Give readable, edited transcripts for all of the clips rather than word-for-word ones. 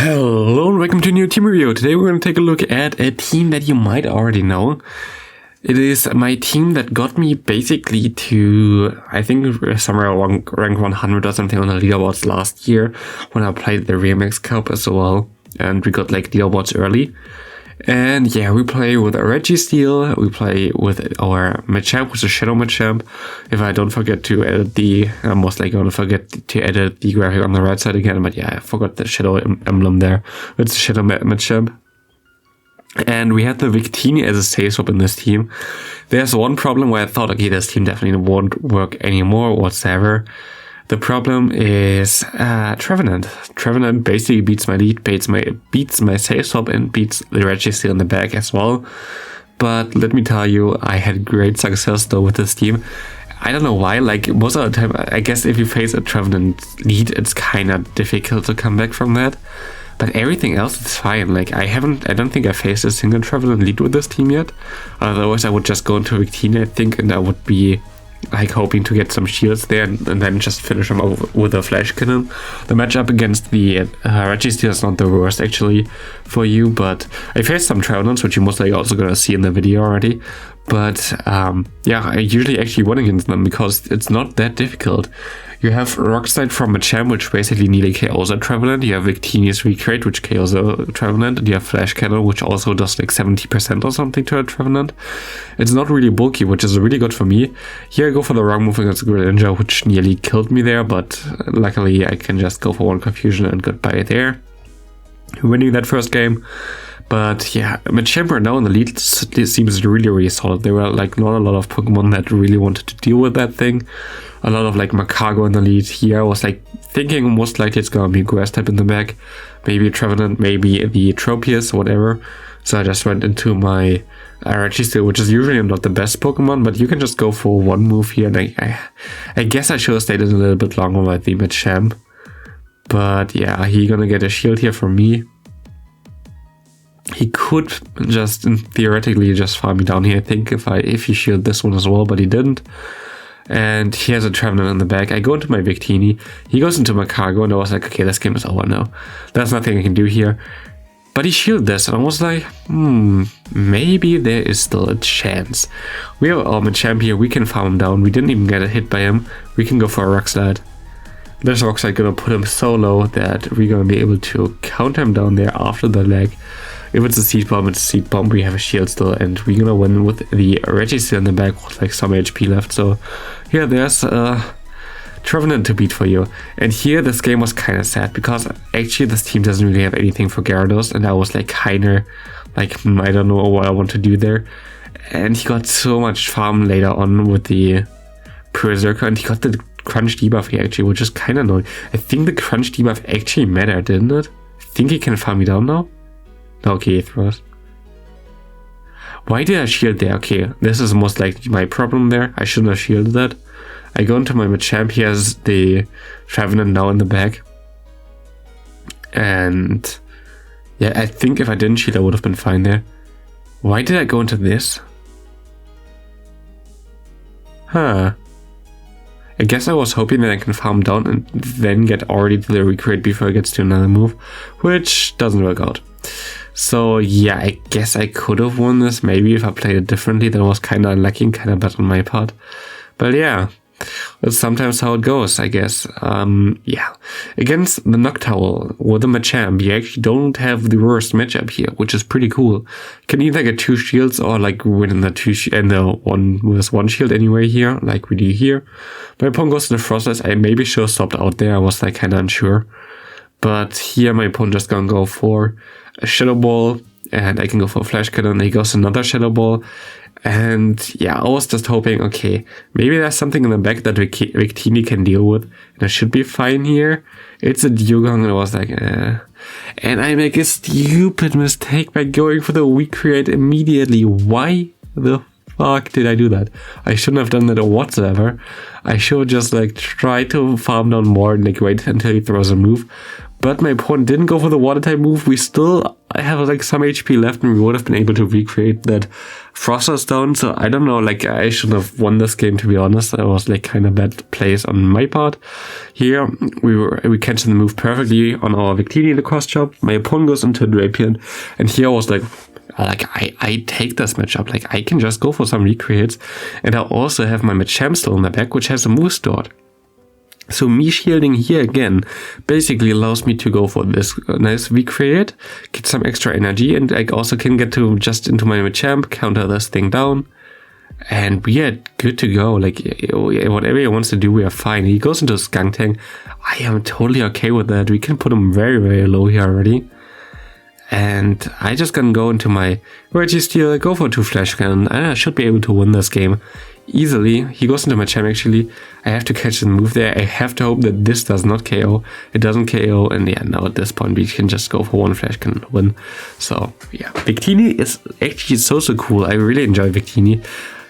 Hello and welcome to a new team review. Today we're going to take a look at a team that you might already know. It is my team that got me basically to, I think, somewhere along rank 100 or something on the leaderboards last year when I played the Remix Cup as well. And we got like leaderboards early. And yeah, we play with a Registeel, we play with our Machamp, which is a Shadow Machamp. If I don't forget to edit I'm most likely going to forget to edit the graphic on the right side again, but yeah, I forgot the Shadow emblem there. It's a Shadow Machamp. And we had the Victini as a save swap in this team. There's one problem where I thought, okay, this team definitely won't work anymore whatsoever. The problem is Trevenant. Trevenant basically beats my lead, beats my save swap, and beats the Registeel in the back as well. But let me tell you, I had great success though with this team. I don't know why, like most of the time, I guess if you face a Trevenant lead, it's kind of difficult to come back from that. But everything else is fine. Like I don't think I faced a single Trevenant lead with this team yet. Otherwise I would just go into Victini, I think, and I would be like hoping to get some shields there and then just finish them off with a flash cannon. The matchup against the Registeel is not the worst actually for you, but I faced some Trevenants, which you most likely also gonna see in the video already. But yeah, I usually actually win against them because it's not that difficult. You have Rock Slide from Machamp, which basically nearly KOs a Trevenant. You have Victini's Recreate, which KOs a Trevenant. And you have Flash Cannon, which also does like 70% or something to a Trevenant. It's not really bulky, which is really good for me. Here I go for the wrong move against Greninja, which nearly killed me there, but luckily I can just go for one confusion and goodbye there. Winning that first game. But yeah, Machamp right now in the lead seems really solid. There were like not a lot of Pokemon that really wanted to deal with that thing. A lot of like Macago in the lead. Here I was like thinking most likely it's gonna be a Grass type in the back. Maybe Trevenant, maybe the Tropius, whatever. So I just went into my Registeel, which is usually not the best Pokemon, but you can just go for one move here. And I guess I should have stayed in a little bit longer with the Machamp. But yeah, he's gonna get a shield here from me. He could just theoretically just farm me down here, I think, if he shielded this one as well, but he didn't. And he has a Trevenant in the back. I go into my Victini. He goes into Macago, and I was like, okay, this game is over now. There's nothing I can do here. But he shielded this, and I was like, maybe there is still a chance. We have our Machamp here. We can farm him down. We didn't even get a hit by him. We can go for a Rock Slide. This Rock Slide gonna put him so low that we're gonna be able to counter him down there after the leg. If it's a Seed Bomb, it's a Seed Bomb. We have a shield still, and we're gonna win with the Registeel in the back with like some HP left. So here, there's Trevenant to beat for you. And here, this game was kind of sad because actually this team doesn't really have anything for Gyarados, and I was like kinda like I don't know what I want to do there. And he got so much farm later on with the Berserker, and he got the Crunch debuff here actually, which is kind of annoying. I think the Crunch debuff actually mattered, didn't it? I think he can farm me down now. Okay, it throws. Why did I shield there? Okay, this is most likely my problem there. I shouldn't have shielded that. I go into my Machamp. He has the Trevenant now in the back. And yeah, I think if I didn't shield, I would have been fine there. Why did I go into this? Huh. I guess I was hoping that I can farm down and then get already to the Recreate before it gets to another move, which doesn't work out. So yeah, I guess I could have won this maybe if I played it differently. That was kind of unlucky, kind of bad on my part. But yeah, that's sometimes how it goes, I guess. Yeah, against the Noctowl with the Machamp, you actually don't have the worst matchup here, which is pretty cool. You can either get 2 shields or like win in the one with 1 shield anyway here, like we do here. My opponent goes to the Frostlass. I maybe should have stopped out there. I was like kind of unsure. But here my opponent just gonna go for a Shadow Ball, and I can go for a Flash Cannon. He goes another Shadow Ball, and yeah, I was just hoping, okay, maybe there's something in the back that Victini can deal with, and I should be fine here. It's a Dugong, and I was like, and I make a stupid mistake by going for the Recreate immediately. Why the fuck did I do that? I shouldn't have done that whatsoever. I should just like try to farm down more and like wait until he throws a move. but my opponent didn't go for the water type move. We still have like some HP left, and we would have been able to recreate that Froster Stone. So I don't know, like I should have won this game, to be honest. It was like kind of bad plays on my part. Here we catch the move perfectly on our Victini in the cross chop. My opponent goes into a Drapion, and here I was like I take this matchup. Like I can just go for some recreates, and I also have my Machamp still in the back, which has a move stored. So me shielding here again basically allows me to go for this nice recreate, get some extra energy, and I also can get to just into my Machamp, counter this thing down, and we are good to go. Like whatever he wants to do, we are fine. He goes into a Skunk Tank. I am totally okay with that. We can put him very, very low here already. And I just gonna go into my Registeel, go for 2 Flash Cannon, and I should be able to win this game easily. He goes into my Machamp actually. I have to catch the move there. I have to hope that this does not KO. It doesn't KO, and yeah, now at this point we can just go for 1 Flash Cannon win. So yeah, Victini is actually so cool. I really enjoy Victini.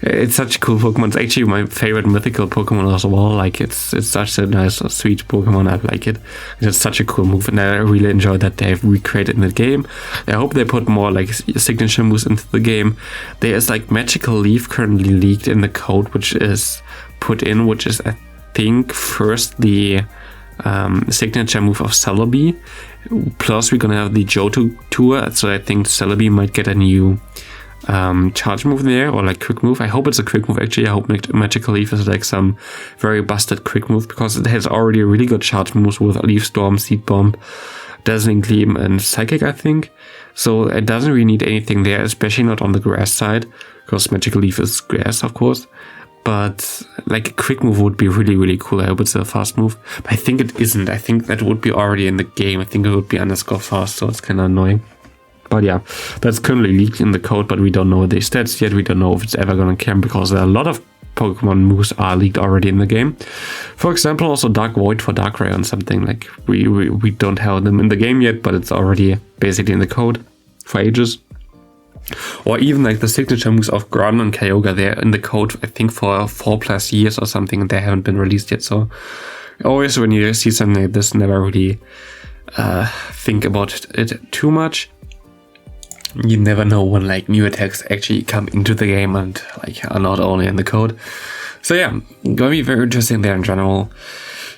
It's such a cool Pokemon. It's actually my favorite mythical Pokemon as well. Like it's such a nice, sweet Pokemon. I like it. It's such a cool move, and I really enjoy that they've recreated in the game. I hope they put more like signature moves into the game. There is like Magical Leaf currently leaked in the code, which is put in, which is I think first the signature move of Celebi. Plus we're gonna have the Johto tour, so I think Celebi might get a new charge move there, or like quick move. I hope it's a quick move actually. I hope Magical Leaf is like some very busted quick move, because it has already a really good charge moves with Leaf Storm, Seed Bomb, Dazzling Gleam, and Psychic, I think. So it doesn't really need anything there, especially not on the grass side, because Magical Leaf is grass, of course. But like a quick move would be really, really cool. I hope it's a fast move. But I think it isn't. I think that would be already in the game. I think it would be underscore fast, so it's kind of annoying. But yeah, that's currently leaked in the code, but we don't know the stats yet. We don't know if it's ever gonna come, because there are a lot of Pokemon moves are leaked already in the game. For example, also Dark Void for Darkrai and something. Like we don't have them in the game yet, but it's already basically in the code for ages. Or even like the signature moves of Groudon and Kyogre, they're in the code I think for 4+ years or something, and they haven't been released yet. So always when you see something like this, never really think about it too much. You never know when like new attacks actually come into the game and like are not only in the code. So yeah, gonna be very interesting there in general.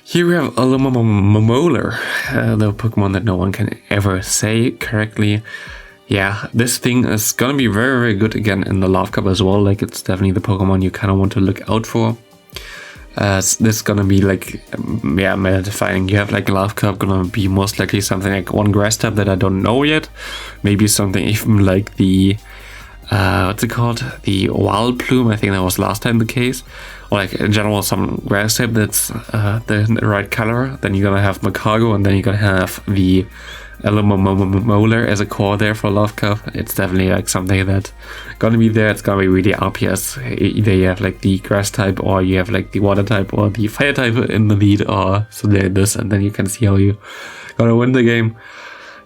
Here we have Alomomolar, the Pokemon that no one can ever say correctly. Yeah, this thing is gonna be very, very good again in the Love Cup as well. Like it's definitely the Pokemon you kind of want to look out for. This is gonna be like, yeah, meta defining. You have like Love Cup, gonna be most likely something like one grass type that I don't know yet. Maybe something even like the, what's it called? The Wild Plume, I think that was last time the case. Or like in general some grass type that's the right color. Then you're gonna have Magcargo, and then you're gonna have the Alomomolar as a core there for Love Cup. It's definitely like something that's gonna be there. It's gonna be really RPS. Either you have like the grass type, or you have like the water type, or the fire type in the lead, or something like this, and then you can see how you gonna win the game.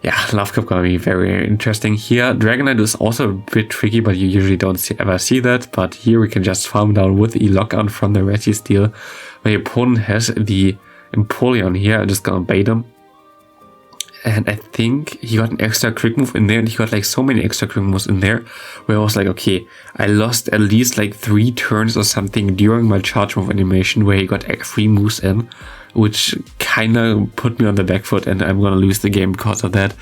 Yeah, Love Cup gonna be very interesting. Here, Dragonite is also a bit tricky, but you usually don't ever see that. But here we can just farm down with the Lockout from the Registeel. My opponent has the Empoleon here. I'm just gonna bait him. And I think he got an extra quick move in there, and he got like so many extra quick moves in there, where I was like, okay, I lost at least like 3 turns or something during my charge move animation, where he got 3 moves in, which kind of put me on the back foot, and I'm gonna lose the game because of that.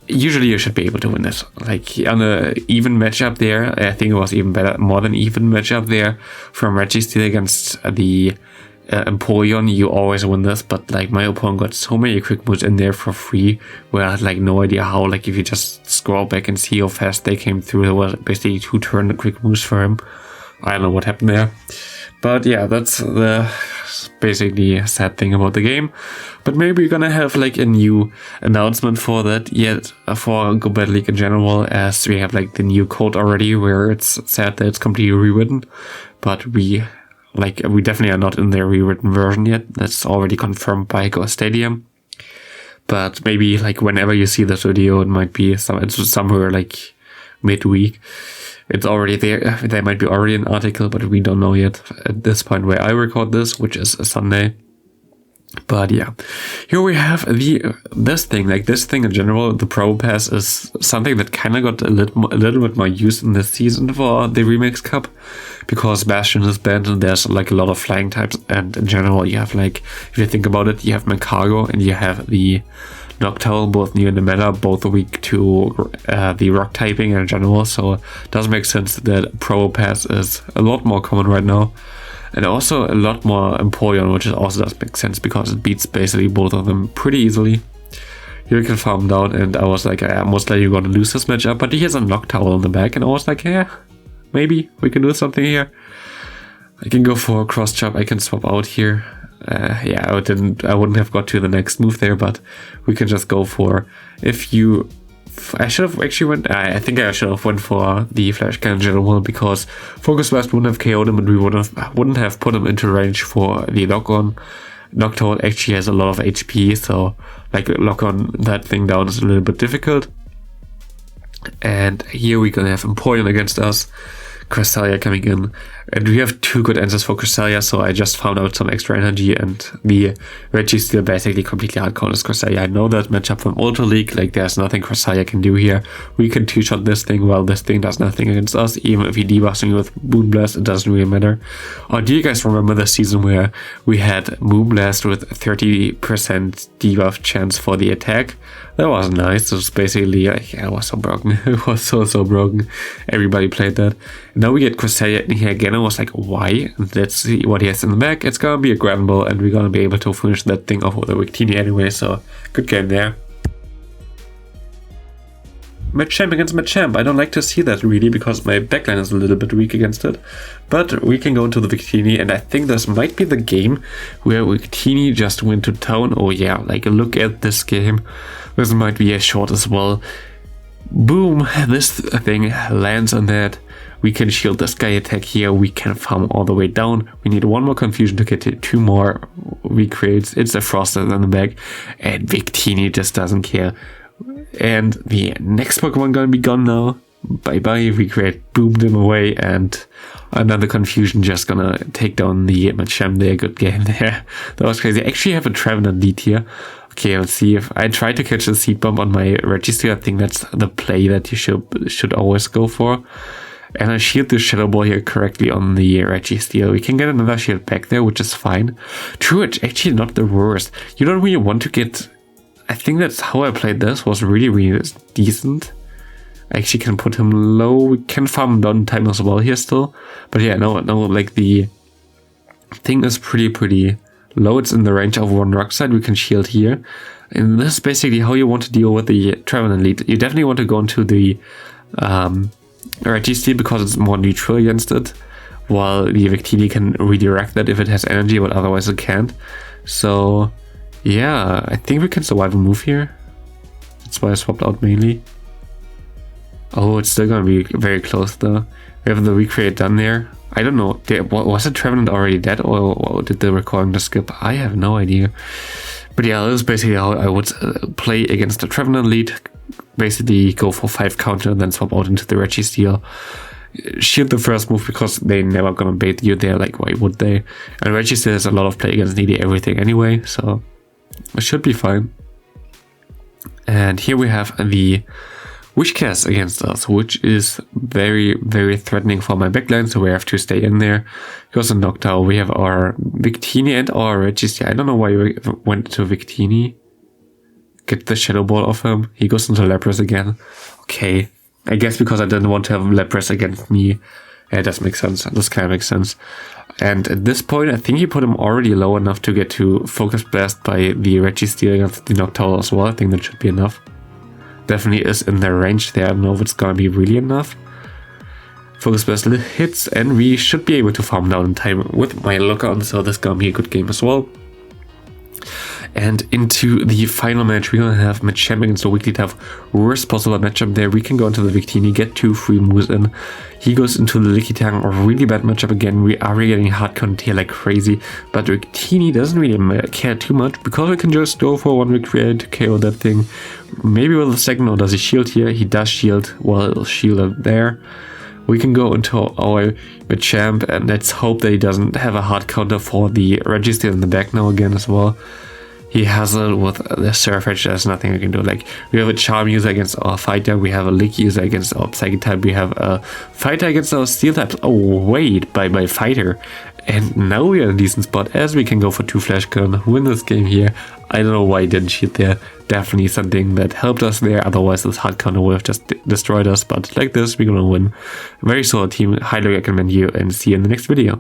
Usually you should be able to win this. Like on a even matchup there, I think it was even better, more than even matchup there from Registeel against the Empoleon, you always win this. But like my opponent got so many quick moves in there for free, where I had like no idea how. Like if you just scroll back and see how fast they came through, it was basically 2 turn quick moves for him. I don't know what happened there, but yeah, that's the basically sad thing about the game. But maybe we're gonna have like a new announcement for that yet, for Go Battle League in general, as we have like the new code already, where it's said that it's completely rewritten, but we definitely are not in the rewritten version yet. That's already confirmed by Go Stadium. But maybe like whenever you see this video, it might be it's somewhere like midweek. It's already there. There might be already an article, but we don't know yet at this point where I record this, which is a Sunday. But yeah, here we have this thing in general. The Pro Pass is something that kind of got a little bit more use in this season for the Remix Cup, because Bastion is banned and there's like a lot of flying types, and in general you have, like, if you think about it, you have Magcargo and you have the Noctowl, both new in the meta, both weak to the rock typing in general, so it does make sense that Pro Pass is a lot more common right now. And also a lot more Empoleon, which also does make sense because it beats basically both of them pretty easily. Here you can farm down, and I was like, I'm most likely going to lose this matchup, but he has a Noctowl in the back, and I was like, yeah, maybe we can do something here. I can go for a cross chop, I can swap out here. Yeah, I wouldn't have got to the next move there, but we can just go for, I should have actually went. I think I should have went for the Flash Cannon General, because Focus Blast wouldn't have KO'd him and we wouldn't have put him into range for the lock-on. Noctowl actually has a lot of HP, so like lock-on that thing down is a little bit difficult. And here we're gonna have Empoleon against us, Cresselia coming in, and we have two good answers for Cresselia, so I just found out some extra energy, and the Registeel basically completely hard-counters Cresselia. I know that matchup from Ultra League, like there's nothing Cresselia can do here. We can two-shot this thing while this thing does nothing against us, even if he debuffs me with Moonblast, it doesn't really matter. Or do you guys remember the season where we had Moonblast with 30% debuff chance for the attack? That was nice. It was basically, like, yeah, it was so broken. It was so broken. Everybody played that. Now we get Cresselia in here again. I was like, why? Let's see what he has in the back. It's gonna be a Grand Ball, and we're gonna be able to finish that thing off with a Victini anyway, so good game there. Machamp against Machamp. I don't like to see that really, because my backline is a little bit weak against it. But we can go into the Victini, and I think this might be the game where Victini just went to town. Oh yeah, like look at this game. This might be a short as well. Boom, this thing lands on that. We can shield the Sky Attack here. We can farm all the way down. We need one more Confusion to get to two more recreates. It's a Frosted in the back, and Victini just doesn't care. And the next Pokemon gonna be gone now. Bye bye, recreate, boomed him away, and another Confusion just gonna take down the Machamp there. Good game there. That was crazy. I actually have a Trevenant lead here. Okay, let's see if I try to catch the Seed Bomb on my Registeel. I think that's the play that you should always go for. And I shield the Shadow Ball here correctly on the Registeel. We can get another shield back there, which is fine. True, it's actually not the worst. You don't really want to get... I think that's how I played this, was really decent. I actually can put him low. We can farm him down in time as well here still. But yeah, no, like the thing is pretty low. It's in the range of one Rock Slide. We can shield here. And this is basically how you want to deal with the Trevenant lead. You definitely want to go into the Registeel because it's more neutral against it, while the Victini can redirect that if it has energy, but otherwise it can't. So yeah, I think we can survive a move here. That's why I swapped out mainly. Oh, it's still gonna be very close though. We have the recreate done there. I don't know, was the Trevenant already dead, or did the recording just skip? I have no idea. But yeah, this is basically how I would play against the Trevenant lead. Basically go for 5 counter and then swap out into the Registeel. Shield the first move because they're never gonna bait you there, like why would they? And Registeel has a lot of play against nearly everything anyway, so it should be fine. And here we have the Wishcast against us, which is very threatening for my backline, so we have to stay in there. Goes a Noctowl. We have our Victini and our Registeel. I don't know why we went to Victini. Get the Shadow Ball off him. He goes into Lapras again. Okay. I guess because I didn't want to have Lapras against me. Yeah, it does make sense. This kind of makes sense. And at this point, I think he put him already low enough to get to Focus Blast by the Registeel against the Noctowl as well. I think that should be enough. Definitely is in their range there. I don't know if it's gonna be really enough. Focus Blast hits, and we should be able to farm down in time with my lock-on, so this is gonna be a good game as well. And into the final match, we're gonna have Machamp against the weekly type. Worst possible matchup there. We can go into the Victini, get 2 free moves in. He goes into the Lickitung, a really bad matchup again. We are getting hard counted here like crazy, but Victini doesn't really care too much because we can just go for 1 recreate to KO that thing. Maybe with a second, or does he shield here? He does shield, well, shielded there. We can go into our Machamp, and let's hope that he doesn't have a hard counter for the Register in the back now again as well. He has it with the Surf Edge, there's nothing we can do. Like, we have a Charm user against our Fighter, we have a Lick user against our Psychic type, we have a Fighter against our Steel types. Oh wait, by Fighter. And now we are in a decent spot, as we can go for 2 Flash Gun, win this game here. I don't know why he didn't cheat there. Definitely something that helped us there, otherwise this hard counter would have just destroyed us. But like this, we're gonna win. Very solid team, highly recommend you, and see you in the next video.